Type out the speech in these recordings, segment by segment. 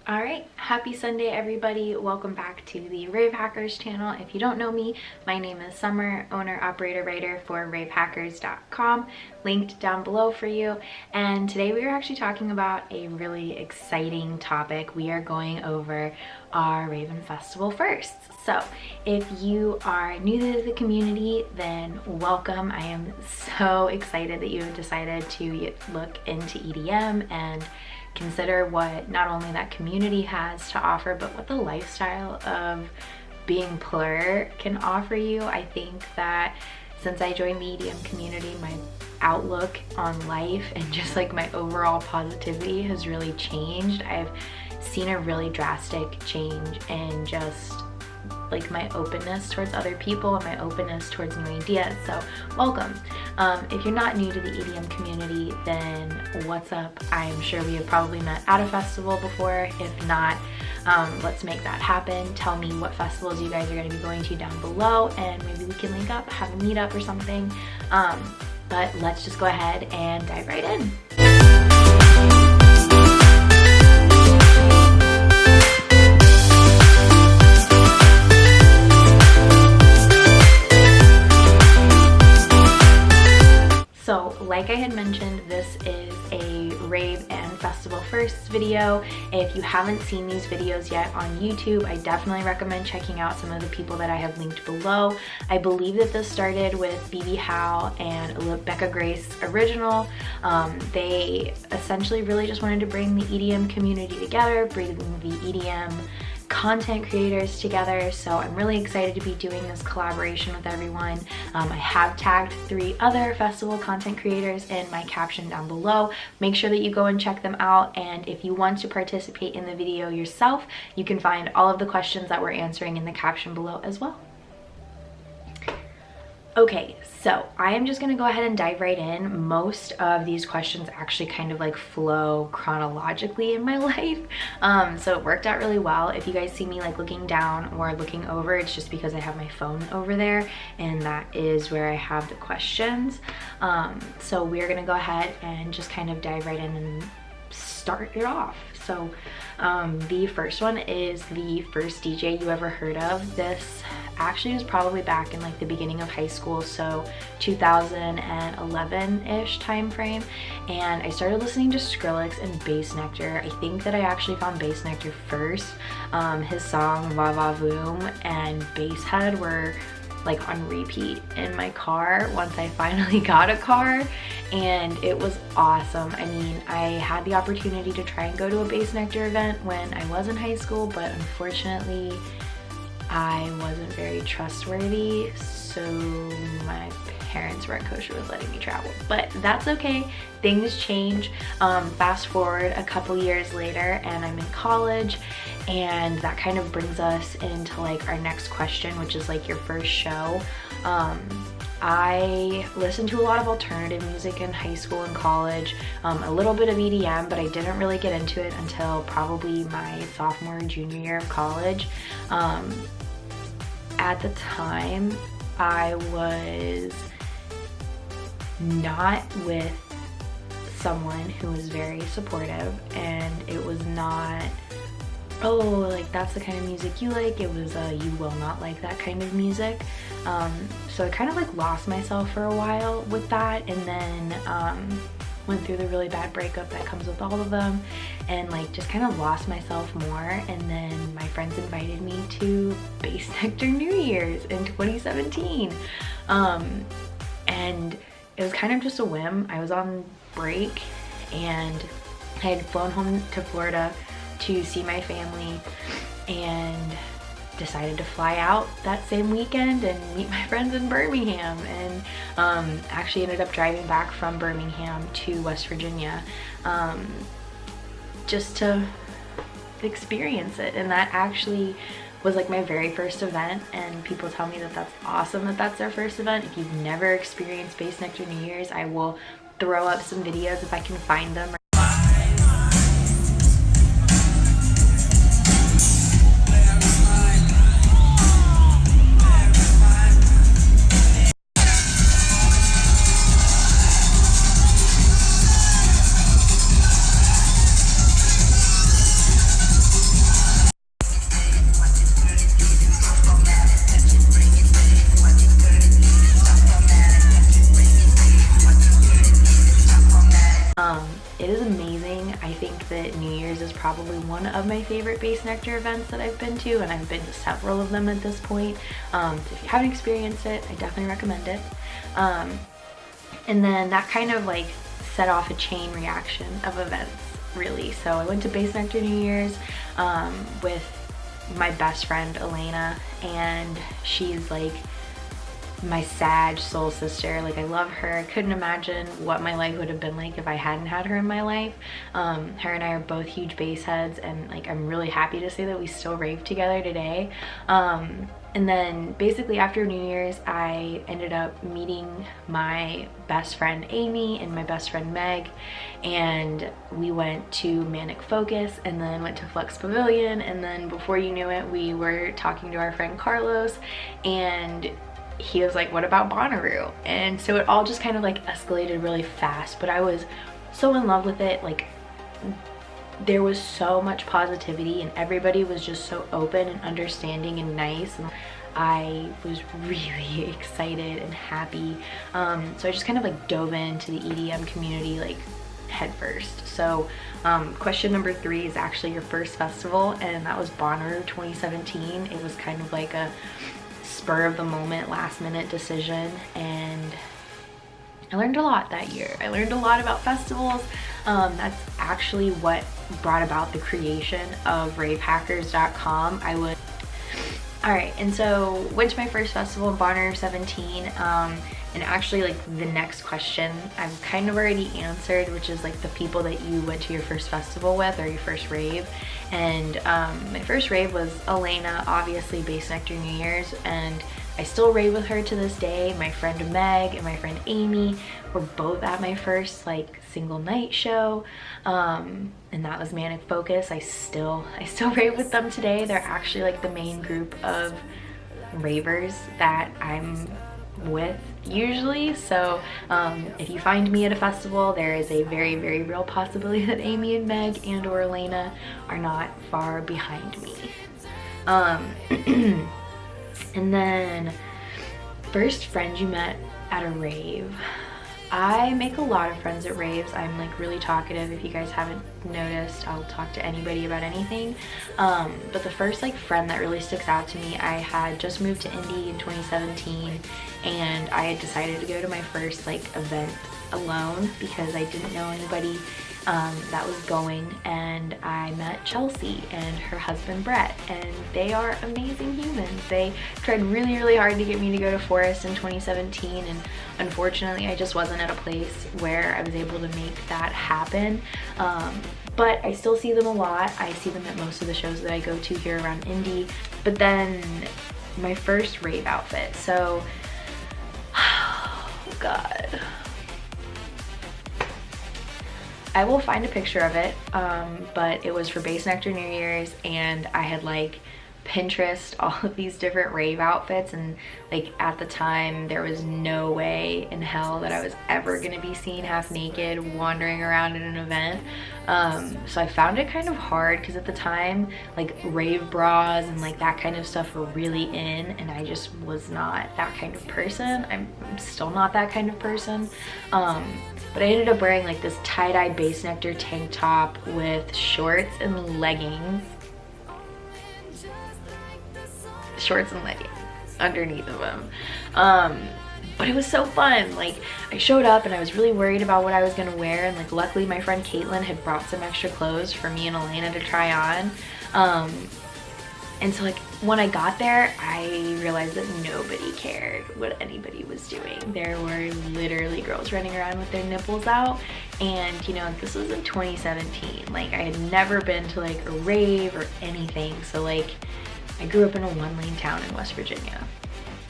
Alright, happy Sunday everybody. Welcome back to the Rave Hackers channel. If you don't know me, my name is Summer, owner, operator, writer for RAVEHACKERS.com, linked down below for you. And today we are actually talking about a really exciting topic. We are going over our Raven Festival firsts. So if you are new to the community, then welcome. I am so excited that you have decided to look into EDM and consider what not only that community has to offer, but what the lifestyle of being plur can offer you. I think that since I joined the EDM community, my outlook on life and just like my overall positivity has really changed. I've seen a really drastic change in just like my openness towards other people and my openness towards new ideas. So welcome. If you're not new to the EDM community, then what's up? I'm sure we have probably met at a festival before. If not, let's make that happen. Tell me what festivals you guys are going to be going to down below, and maybe we can link up, have a meetup or something. But let's just go ahead and dive right in. So like I had mentioned, this is a rave and festival firsts video. If you haven't seen these videos yet on YouTube, I definitely recommend checking out some of the people that I have linked below. I believe that this started with Bebe Howell and BeccaGraceOriginal. They essentially really just wanted to bring the EDM community together, bring the EDM content creators together. So I'm really excited to be doing this collaboration with everyone. I have tagged 3 other festival content creators in my caption down below. Make sure that you go and check them out, and if you want to participate in the video yourself, you can find all of the questions that we're answering in the caption below as well. Okay, so I am just gonna go ahead and dive right in. Most of these questions actually kind of like flow chronologically in my life. So it worked out really well. If you guys see me like looking down or looking over, it's just because I have my phone over there, and that is where I have the questions. So we're gonna go ahead and just kind of dive right in and start it off. So the first one is the first DJ you ever heard of. This actually was probably back in like the beginning of high school, so 2011-ish time frame, and I started listening to Skrillex and Bass Nectar. I think that I actually found Bass Nectar first. His song Va Va Voom and Basshead were like on repeat in my car once I finally got a car, and it was awesome. I mean, I had the opportunity to try and go to a Bass Nectar event when I was in high school, but unfortunately I wasn't very trustworthy, so my parents weren't kosher with letting me travel, but that's okay. Things change. Fast forward a couple years later and I'm in college, and that kind of brings us into like our next question, which is like your first show. I listened to a lot of alternative music in high school and college, a little bit of EDM, but I didn't really get into it until probably my sophomore or junior year of college. At the time, I was not with someone who was very supportive, and it was not, oh, like that's the kind of music you like. It was you will not like that kind of music. So I kind of like lost myself for a while with that, and then went through the really bad breakup that comes with all of them, and like just kind of lost myself more. And then my friends invited me to Bass Nectar New Year's in 2017, and it was kind of just a whim. I was on break and I had flown home to Florida to see my family, and decided to fly out that same weekend and meet my friends in Birmingham, and actually ended up driving back from Birmingham to West Virginia just to experience it. And that actually was like my very first event, and people tell me that that's awesome that that's their first event. If you've never experienced Bass Nectar New Year's, I will throw up some videos if I can find them. Year's is probably one of my favorite Base Nectar events that I've been to, and I've been to several of them at this point. So if you haven't experienced it, I definitely recommend it. And then that kind of like set off a chain reaction of events, really. So I went to Base Nectar New Year's with my best friend Elena, and she's like my Sag soul sister. Like, I love her. I couldn't imagine what my life would have been like if I hadn't had her in my life. Her and I are both huge bass heads, and like I'm really happy to say that we still rave together today. And then basically after New Year's, I ended up meeting my best friend Amy and my best friend Meg, and we went to Manic Focus and then went to Flux Pavilion, and then before you knew it, we were talking to our friend Carlos, and he was like, what about Bonnaroo? And so it all just kind of like escalated really fast, but I was so in love with it. Like, there was so much positivity and everybody was just so open and understanding and nice, and I was really excited and happy. So I just kind of like dove into the EDM community like head first. So question number 3 is actually your first festival, and that was Bonnaroo 2017. It was kind of like a spur of the moment, last minute decision, and I learned a lot that year. I learned a lot about festivals. That's actually what brought about the creation of RAVEHACKERS.com. Alright, and so went to my first festival in Bonnaroo 17, and actually like the next question I've kind of already answered, which is like the people that you went to your first festival with or your first rave. And my first rave was Elena, obviously Base Nectar New Year's, and I still rave with her to this day. My friend Meg and my friend Amy were both at my first like single night show, and that was Manic Focus. I still rave with them today. They're actually like the main group of ravers that I'm with usually. So if you find me at a festival, there is a very, very real possibility that Amy and Meg and or Elena are not far behind me. And then first friend you met at a rave. I make a lot of friends at raves. I'm like really talkative. If you guys haven't noticed, I'll talk to anybody about anything. But the first like friend that really sticks out to me, I had just moved to Indy in 2017, and I had decided to go to my first like event alone because I didn't know anybody that was going, and I met Chelsea and her husband Brett, and they are amazing humans. They tried really, really hard to get me to go to Forest in 2017, and unfortunately I just wasn't at a place where I was able to make that happen. But I still see them a lot. I see them at most of the shows that I go to here around Indy. But then my first rave outfit. So, oh God. I will find a picture of it, but it was for Base Nectar New Year's, and I had like Pinterest all of these different rave outfits, and like at the time there was no way in hell that I was ever gonna be seen half naked wandering around at an event. So I found it kind of hard because at the time like rave bras and like that kind of stuff were really in, and I just was not that kind of person. I'm still not that kind of person. But I ended up wearing like this tie-dye Base Nectar tank top with shorts and leggings. Shorts and leggings underneath of them. But it was so fun. Like, I showed up and I was really worried about what I was gonna wear, and like luckily my friend Caitlin had brought some extra clothes for me and Elena to try on. And so like when I got there, I realized that nobody cared what anybody was doing. There were literally girls running around with their nipples out, and you know, this was in 2017. Like, I had never been to like a rave or anything. So like, I grew up in a one-lane town in West Virginia.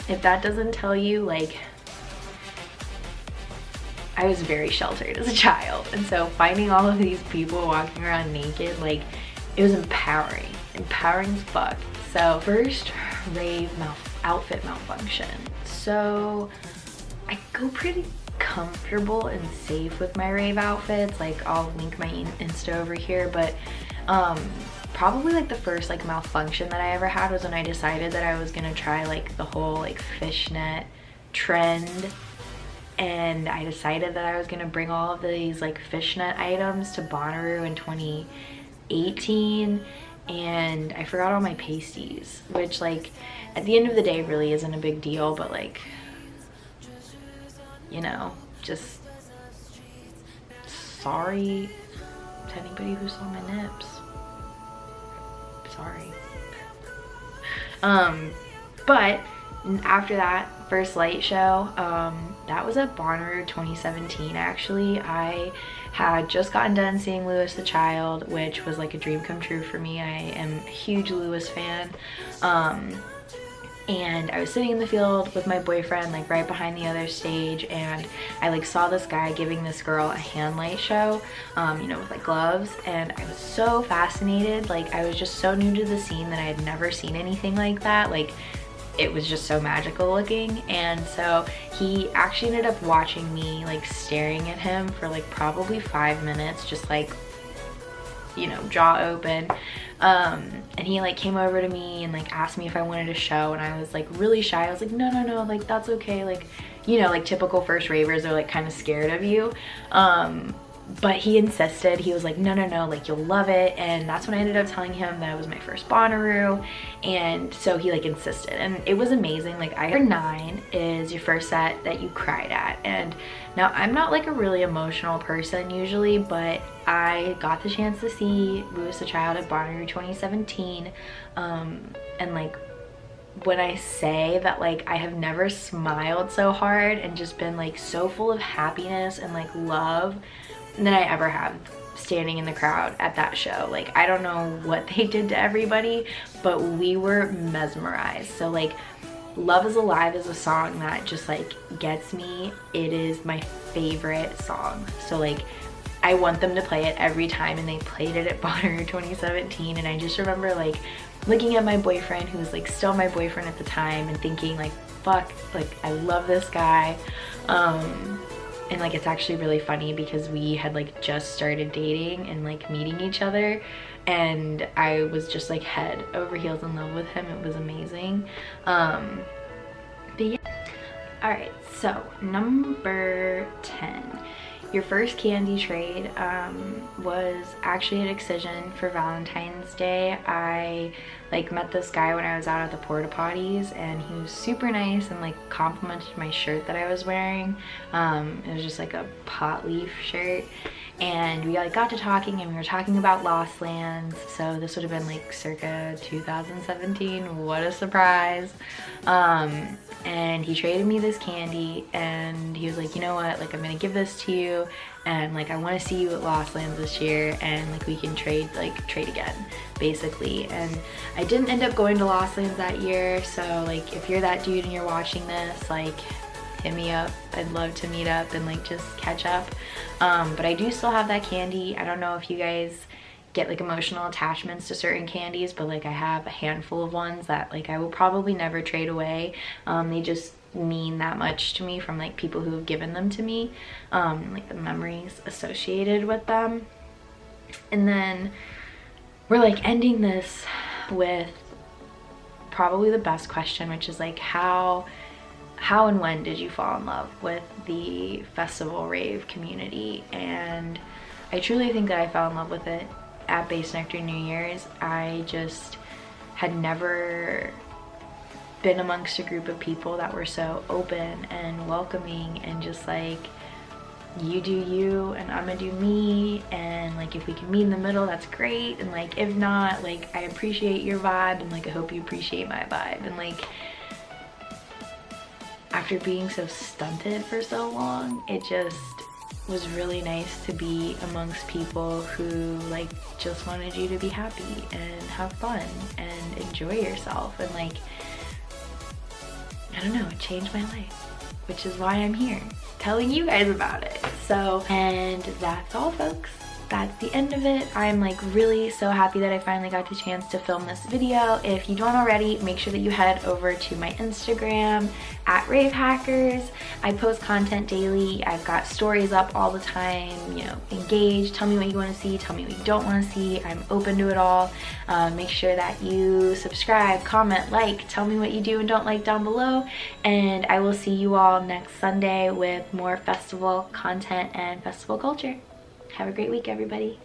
If that doesn't tell you, like, I was very sheltered as a child, and so finding all of these people walking around naked, like, it was empowering as fuck. So first rave outfit malfunction. So I go pretty comfortable and safe with my rave outfits. Like, I'll link my Insta over here, but probably like the first like malfunction that I ever had was when I decided that I was gonna try like the whole like fishnet trend, and I decided that I was gonna bring all of these like fishnet items to Bonnaroo in 18 and I forgot all my pasties, which like at the end of the day really isn't a big deal, but like, you know, just sorry to anybody who saw my nips. Sorry. But after that first light show, that was at Bonnaroo 2017 actually. I had just gotten done seeing Louis the Child, which was like a dream come true for me. I am a huge Louis fan. And I was sitting in the field with my boyfriend like right behind the other stage, and I like saw this guy giving this girl a hand light show, you know, with like gloves, and I was so fascinated. Like I was just so new to the scene that I had never seen anything like that. Like it was just so magical looking. And so he actually ended up watching me like staring at him for like probably 5 minutes, just like, you know, jaw open. And he like came over to me and like asked me if I wanted a show, and I was like really shy. I was like, no, like that's okay. Like, you know, like typical first ravers are like kind of scared of you. But he insisted. He was like, no, like you'll love it. And that's when I ended up telling him that it was my first Bonnaroo. And so he like insisted, and it was amazing. Like I heard 9 is your first set that you cried at. And now I'm not like a really emotional person usually, but I got the chance to see Louis the Child at Bonnaroo 2017. And like when I say that like I have never smiled so hard and just been like so full of happiness and like love than I ever have standing in the crowd at that show. Like I don't know what they did to everybody, but we were mesmerized. So like Love Is Alive is a song that just like gets me. It is my favorite song. So like I want them to play it every time, and they played it at Bonnaroo 2017. And I just remember like looking at my boyfriend, who was like still my boyfriend at the time, and thinking like, fuck, like I love this guy. And like it's actually really funny because we had like just started dating and like meeting each other, and I was just like head over heels in love with him. It was amazing. But yeah. All right, so number 10. Your first candy trade was actually at Excision for Valentine's Day. I like met this guy when I was out at the porta potties, and he was super nice and like complimented my shirt that I was wearing. It was just like a pot leaf shirt, and we like got to talking, and we were talking about Lost Lands. So this would have been like circa 2017. What a surprise. And he traded me this candy, and he was like, you know what, like I'm gonna give this to you, and like I want to see you at Lost Lands this year, and like we can trade again basically. And I didn't end up going to Lost Lands that year, so like if you're that dude and you're watching this, like hit me up. I'd love to meet up and like just catch up. But I do still have that candy. I don't know if you guys get like emotional attachments to certain candies, but like I have a handful of ones that like I will probably never trade away. They just mean that much to me from like people who have given them to me, like the memories associated with them. And then we're like ending this with probably the best question, which is like how and when did you fall in love with the Festival Rave community? And I truly think that I fell in love with it at Bass Nectar New Year's. I just had never been amongst a group of people that were so open and welcoming, and just like, you do you and I'm gonna do me, and like if we can meet in the middle, that's great, and like if not, like I appreciate your vibe, and like I hope you appreciate my vibe. And like after being so stunted for so long, it just was really nice to be amongst people who like just wanted you to be happy and have fun and enjoy yourself. And like, I don't know, it changed my life, which is why I'm here telling you guys about it. So, and that's all, folks. That's the end of it. I'm like really so happy that I finally got the chance to film this video. If you don't already, make sure that you head over to my Instagram at RAVEHACKERS. I post content daily. I've got stories up all the time. You know, engage, tell me what you want to see, tell me what you don't want to see. I'm open to it all. Make sure that you subscribe, comment, like, tell me what you do and don't like down below. And I will see you all next Sunday with more festival content and festival culture. Have a great week, everybody.